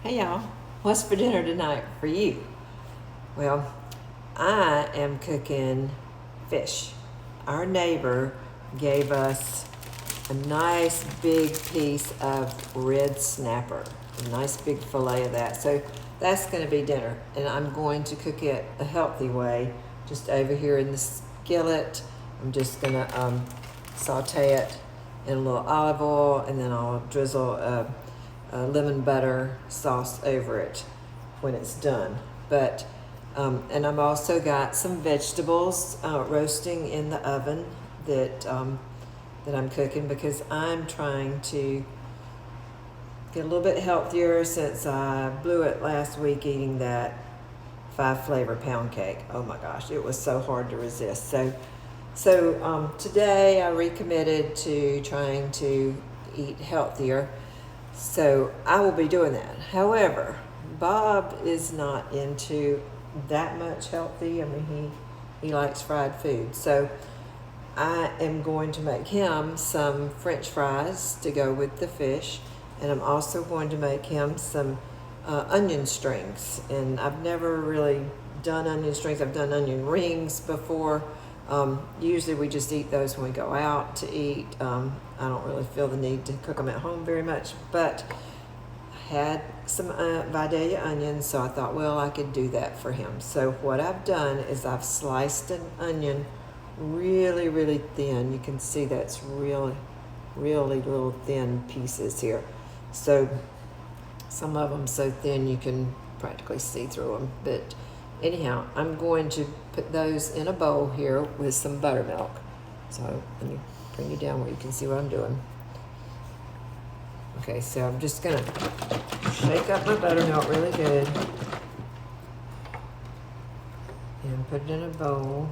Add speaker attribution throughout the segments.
Speaker 1: Hey y'all, what's for dinner tonight for you? Well, I am cooking fish. Our neighbor gave us a nice big piece of red snapper, a nice big fillet of that. So that's going to be dinner, and I'm going to cook it a healthy way, just over here in the skillet. I'm just going to saute it in a little olive oil, and then I'll drizzle a lemon butter sauce over it when it's done. But and I've also got some vegetables roasting in the oven that that I'm cooking because I'm trying to get a little bit healthier since I blew it last week eating that 5-flavor pound cake. Oh my gosh, it was so hard to resist. So today I recommitted to trying to eat healthier. So I will be doing that. However, Bob is not into that much healthy. I mean, he likes fried food. So I am going to make him some French fries to go with the fish, and I'm also going to make him some onion strings. And I've never really done onion strings. I've done onion rings before. Usually we just eat those when we go out to eat. I don't really feel the need to cook them at home very much, but I had some Vidalia onions, so I thought, well, I could do that for him. So what I've done is I've sliced an onion really, really thin. You can see that's really, really little thin pieces here. So some of them so thin you can practically see through them. But anyhow, I'm going to put those in a bowl here with some buttermilk. So let me bring you down where you can see what I'm doing. Okay, so I'm just gonna shake up my buttermilk really good and put it in a bowl.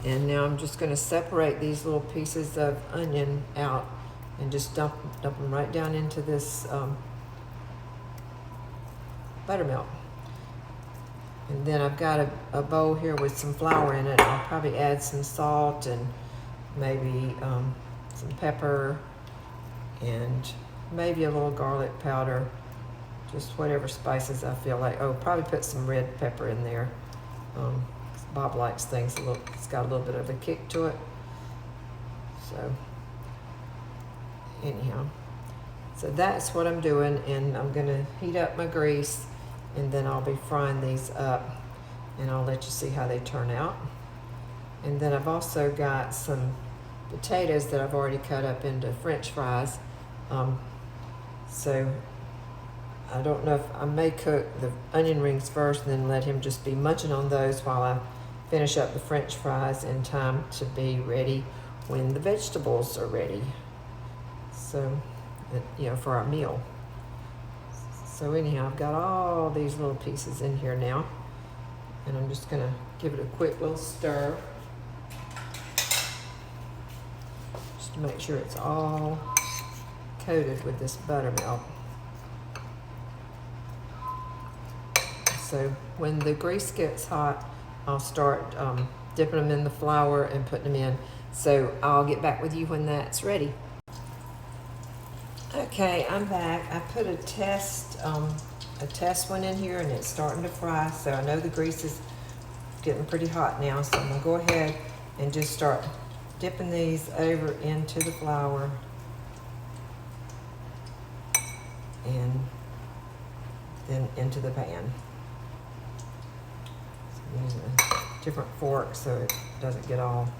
Speaker 1: And now I'm just gonna separate these little pieces of onion out and just dump them right down into this buttermilk. And then I've got a bowl here with some flour in it. I'll probably add some salt and maybe some pepper and maybe a little garlic powder, just whatever spices I feel like. Oh, probably put some red pepper in there. Bob likes things it's got a little bit of a kick to it. So anyhow, so that's what I'm doing, and I'm gonna heat up my grease, and then I'll be frying these up, and I'll let you see how they turn out. And then I've also got some potatoes that I've already cut up into French fries. So I don't know if I may cook the onion rings first and then let him just be munching on those while I finish up the French fries in time to be ready when the vegetables are ready. So, for our meal. So anyhow, I've got all these little pieces in here now, and I'm just gonna give it a quick little stir just to make sure it's all coated with this buttermilk. So when the grease gets hot, I'll start dipping them in the flour and putting them in. So I'll get back with you when that's ready. Okay, I'm back. I put a test one in here, and it's starting to fry. So I know the grease is getting pretty hot now. So I'm gonna go ahead and just start dipping these over into the flour, and then into the pan. So I'm using a different fork so it doesn't get all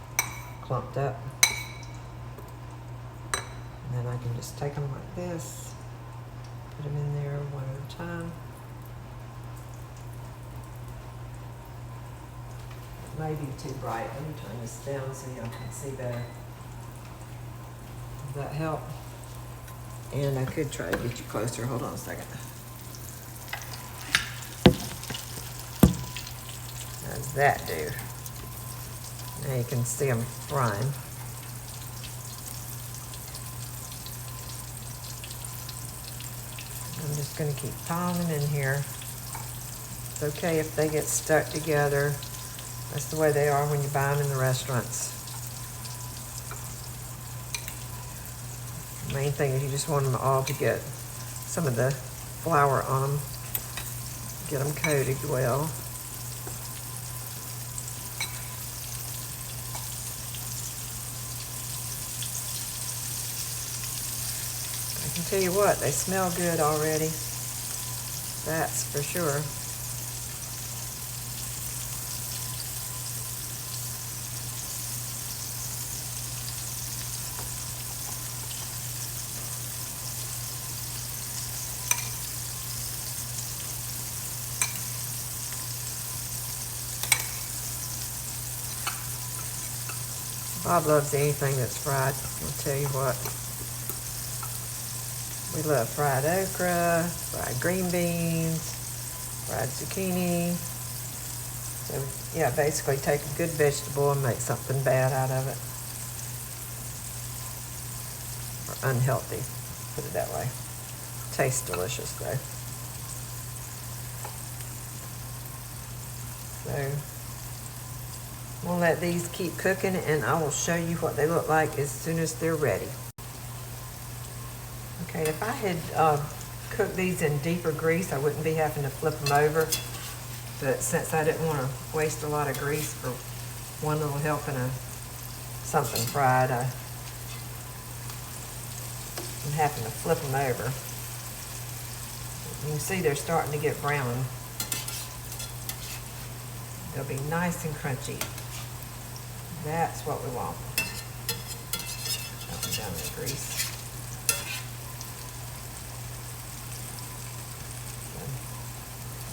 Speaker 1: clumped up. And then I can just take them like this, put them in there one at a time. It may be too bright. Let me turn this down so y'all can see better. Does that help? And I could try to get you closer. Hold on a second. How does that do? Now you can see them frying. I'm just going to keep piling them in here. It's okay if they get stuck together. That's the way they are when you buy them in the restaurants. Main thing is you just want them all to get some of the flour on them, get them coated well. I can tell you what, they smell good already. That's for sure. Bob loves anything that's fried, I'll tell you what. We love fried okra, fried green beans, fried zucchini. So yeah, basically take a good vegetable and make something bad out of it. Or unhealthy, put it that way. Tastes delicious though. So we'll let these keep cooking and I will show you what they look like as soon as they're ready. Okay, if I had cooked these in deeper grease, I wouldn't be having to flip them over. But since I didn't want to waste a lot of grease for one little helping of something fried, I'm having to flip them over. You can see they're starting to get brown. They'll be nice and crunchy. That's what we want. Put them down in the grease.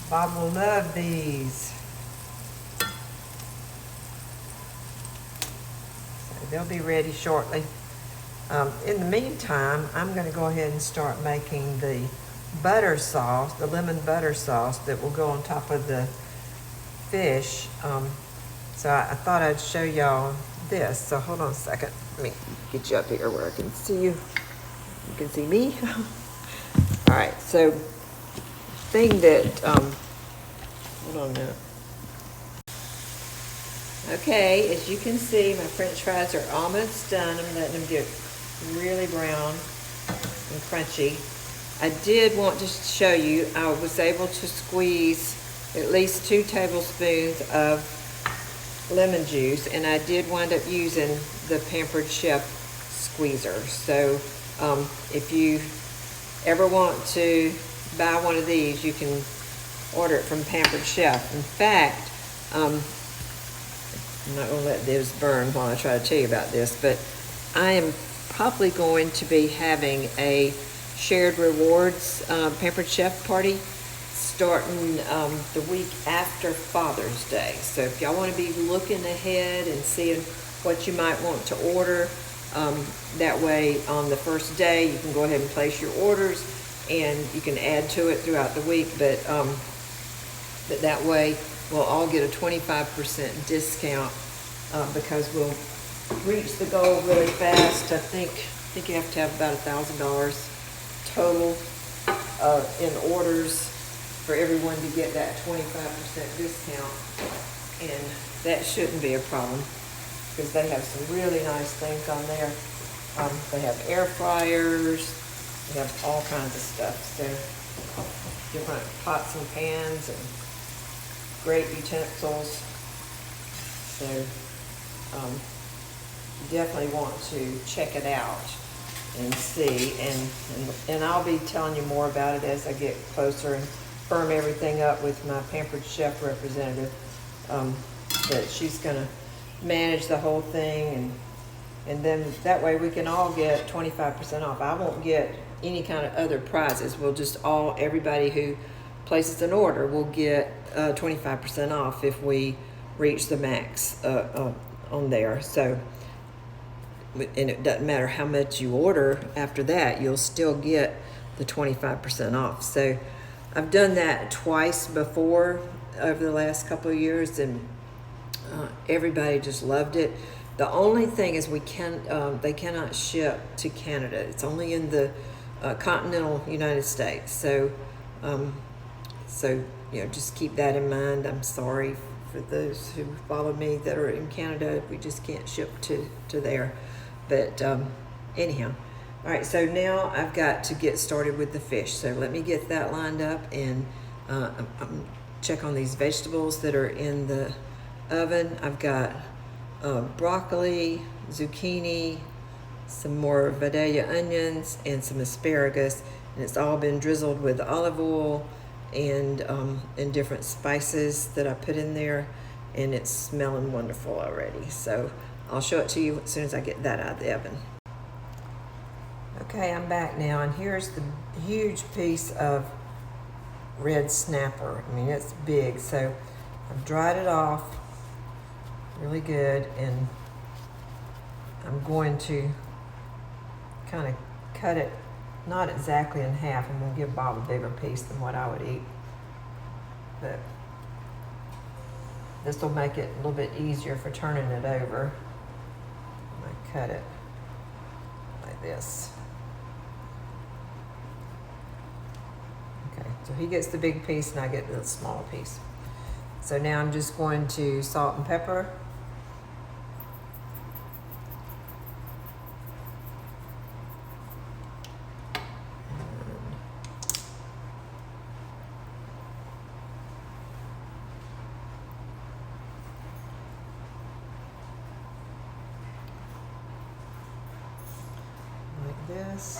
Speaker 1: Bob will love these. So they'll be ready shortly. In the meantime, I'm going to go ahead and start making the butter sauce, the lemon butter sauce that will go on top of the fish. So I thought I'd show y'all this. So hold on a second. Let me get you up here where I can see you. You can see me. All right, so thing that, hold on a minute. Okay, as you can see, my French fries are almost done. I'm letting them get really brown and crunchy. I did want to show you, I was able to squeeze at least 2 tablespoons of lemon juice, and I did wind up using the Pampered Chef squeezer. So if you ever want to buy one of these, you can order it from Pampered Chef. In fact, I'm not going to let this burn while I try to tell you about this, but I am probably going to be having a shared rewards Pampered Chef party starting the week after Father's Day. So if y'all want to be looking ahead and seeing what you might want to order, that way on the first day you can go ahead and place your orders and you can add to it throughout the week, but that way we'll all get a 25% discount because we'll reach the goal really fast. I think you have to have about $1,000 total in orders for everyone to get that 25% discount, and that shouldn't be a problem because they have some really nice things on there. They have air fryers, they have all kinds of stuff, so different pots and pans and great utensils. So you definitely want to check it out and see, and I'll be telling you more about it as I get closer and firm everything up with my Pampered Chef representative. That she's gonna manage the whole thing, and then that way we can all get 25% off. I won't get any kind of other prizes. We'll just everybody who places an order will get 25% off if we reach the max on there. So, and it doesn't matter how much you order after that, you'll still get the 25% off. So I've done that twice before over the last couple of years, and everybody just loved it. The only thing is they cannot ship to Canada. It's only in the continental United States. So, just keep that in mind. I'm sorry for those who follow me that are in Canada. We just can't ship to there. But anyhow, All right, so now I've got to get started with the fish. So let me get that lined up and check on these vegetables that are in the oven. I've got broccoli, zucchini, some more Vidalia onions, and some asparagus. And it's all been drizzled with olive oil and different spices that I put in there. And it's smelling wonderful already. So I'll show it to you as soon as I get that out of the oven. Okay, I'm back now, and here's the huge piece of red snapper. I mean, it's big, so I've dried it off really good, and I'm going to kind of cut it, not exactly in half. I'm going to give Bob a bigger piece than what I would eat, but this will make it a little bit easier for turning it over. I'm going to cut it like this. Okay, so he gets the big piece and I get the small piece. So now I'm just going to salt and pepper. Like this.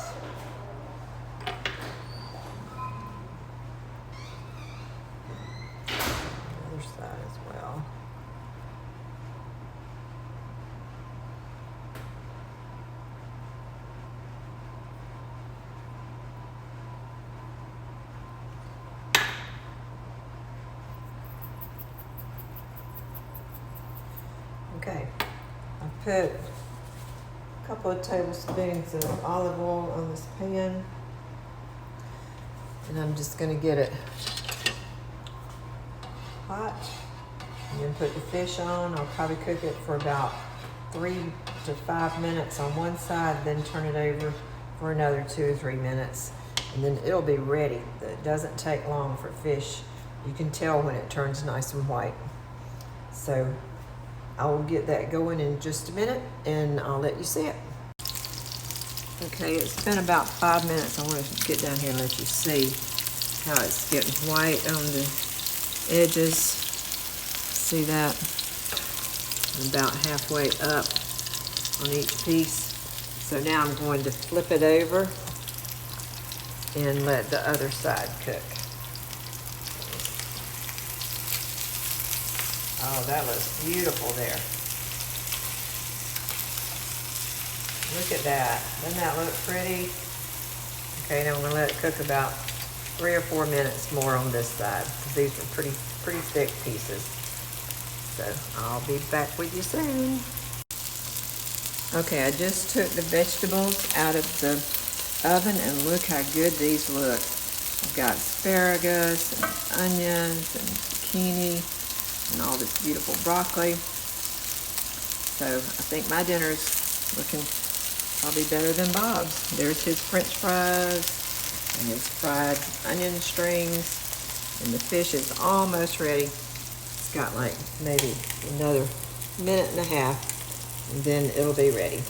Speaker 1: Side as well. Okay, I put a couple of tablespoons of olive oil on this pan, and I'm just going to get it hot, and then put the fish on. I'll probably cook it for about 3 to 5 minutes on one side, then turn it over for another 2 or 3 minutes, and then it'll be ready. It doesn't take long for fish. You can tell when it turns nice and white. So I will get that going in just a minute, and I'll let you see it. Okay, it's been about 5 minutes. I want to get down here and let you see how it's getting white on the edges. See that? I'm about halfway up on each piece. So now I'm going to flip it over and let the other side cook. Oh, that looks beautiful there. Look at that. Doesn't that look pretty? Okay, now I'm going to let it cook about 3 or 4 minutes more on this side, because these are pretty thick pieces. So I'll be back with you soon. Okay, I just took the vegetables out of the oven, and look how good these look. I've got asparagus and onions and zucchini and all this beautiful broccoli. So I think my dinner's looking probably better than Bob's. There's his French fries and his fried onion strings, and the fish is almost ready. It's got like maybe another minute and a half, and then it'll be ready.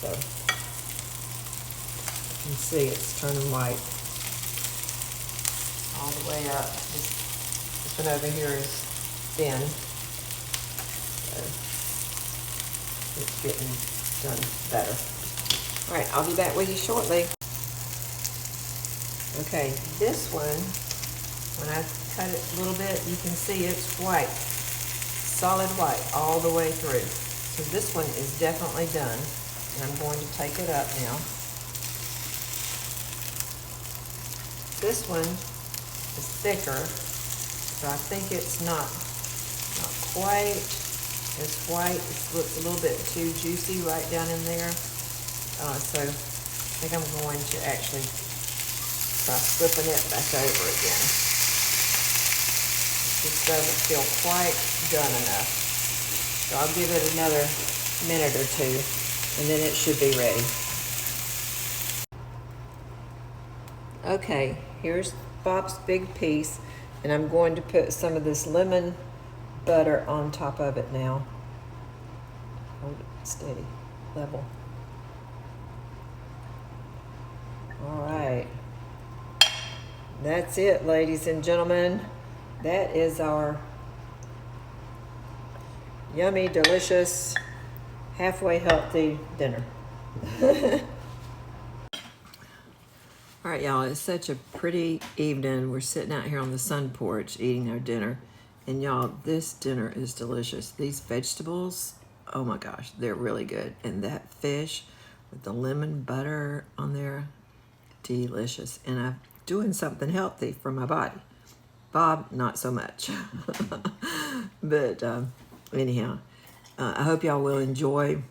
Speaker 1: So you can see it's turning white all the way up. This one over here is thin, so it's getting done better. All right, I'll be back with you shortly. Okay, this one, when I cut it a little bit, you can see it's white, solid white all the way through. So this one is definitely done, and I'm going to take it up now. This one is thicker, so I think it's not quite as white. It looks a little bit too juicy right down in there. So I think I'm going to actually try flipping it back over again. This doesn't feel quite done enough. So I'll give it another minute or two, and then it should be ready. Okay, here's Bob's big piece, and I'm going to put some of this lemon butter on top of it now. Hold it steady, level. that's it, ladies and gentlemen. That is our yummy, delicious, halfway healthy dinner. All right, y'all, it's such a pretty evening. We're sitting out here on the sun porch eating our dinner. And y'all, this dinner is delicious. These vegetables, oh my gosh, they're really good. And that fish with the lemon butter on there, delicious. And I'm doing something healthy for my body. Bob, not so much. But anyhow, I hope y'all will enjoy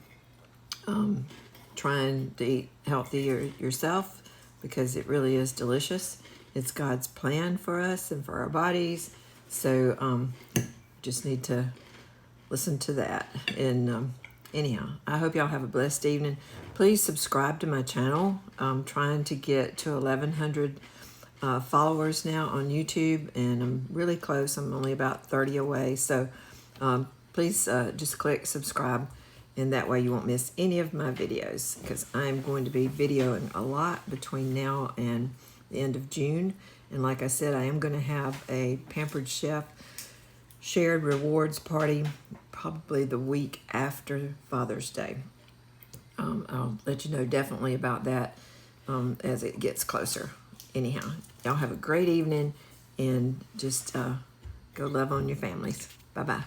Speaker 1: trying to eat healthier yourself, because it really is delicious. It's God's plan for us and for our bodies. So just need to listen to that. And anyhow, I hope y'all have a blessed evening. Please subscribe to my channel. I'm trying to get to 1,100 followers now on YouTube, and I'm really close. I'm only about 30 away. So please just click subscribe, and that way you won't miss any of my videos, because I'm going to be videoing a lot between now and the end of June. And like I said, I am going to have a Pampered Chef shared rewards party probably the week after Father's Day. I'll let you know definitely about that as it gets closer. Anyhow, y'all have a great evening, and just go love on your families. Bye-bye.